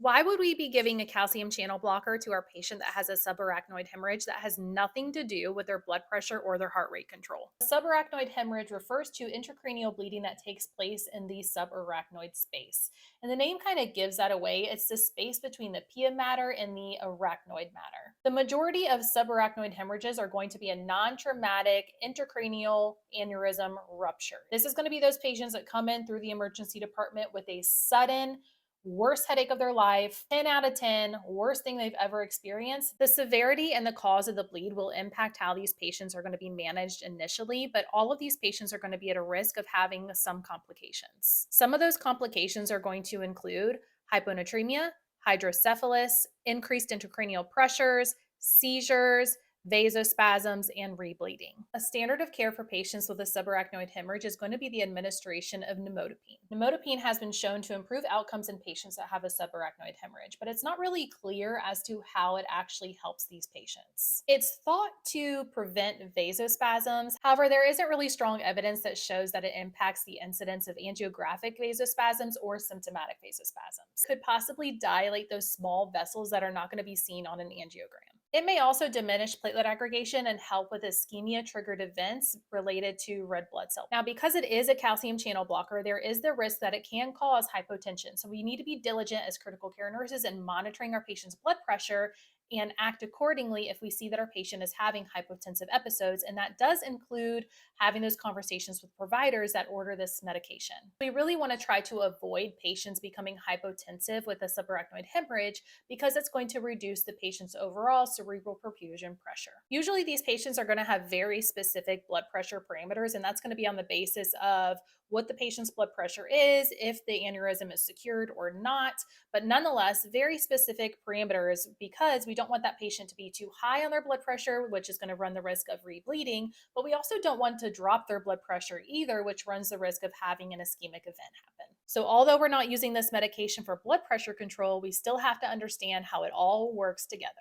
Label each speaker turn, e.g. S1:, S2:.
S1: Why would we be giving a calcium channel blocker to our patient that has a subarachnoid hemorrhage that has nothing to do with their blood pressure or their heart rate control? Subarachnoid hemorrhage refers to intracranial bleeding that takes place in the subarachnoid space. And the name kind of gives that away. It's the space between the pia mater and the arachnoid mater. The majority of subarachnoid hemorrhages are going to be a non traumatic intracranial aneurysm rupture. This is going to be those patients that come in through the emergency department with a sudden worst headache of their life, 10 out of 10, worst thing they've ever experienced. The severity and the cause of the bleed will impact how these patients are going to be managed initially, but all of these patients are going to be at a risk of having some complications. Some of those complications are going to include hyponatremia, hydrocephalus, increased intracranial pressures, seizures, vasospasms, and rebleeding. A standard of care for patients with a subarachnoid hemorrhage is going to be the administration of nimodipine. Nimodipine has been shown to improve outcomes in patients that have a subarachnoid hemorrhage, but it's not really clear as to how it actually helps these patients. It's thought to prevent vasospasms. However, there isn't really strong evidence that shows that it impacts the incidence of angiographic vasospasms or symptomatic vasospasms. Could possibly dilate those small vessels that are not going to be seen on an angiogram. It may also diminish platelet aggregation and help with ischemia triggered events related to red blood cell. Now, because it is a calcium channel blocker, there is the risk that it can cause hypotension. So we need to be diligent as critical care nurses in monitoring our patient's blood pressure and act accordingly if we see that our patient is having hypotensive episodes. And that does include having those conversations with providers that order this medication. We really want to try to avoid patients becoming hypotensive with a subarachnoid hemorrhage because it's going to reduce the patient's overall cerebral perfusion pressure. Usually, these patients are going to have very specific blood pressure parameters, and that's going to be on the basis of what the patient's blood pressure is, if the aneurysm is secured or not, but nonetheless, very specific parameters because we don't want that patient to be too high on their blood pressure, which is going to run the risk of rebleeding, but we also don't want to drop their blood pressure either, which runs the risk of having an ischemic event happen. So, although we're not using this medication for blood pressure control, we still have to understand how it all works together.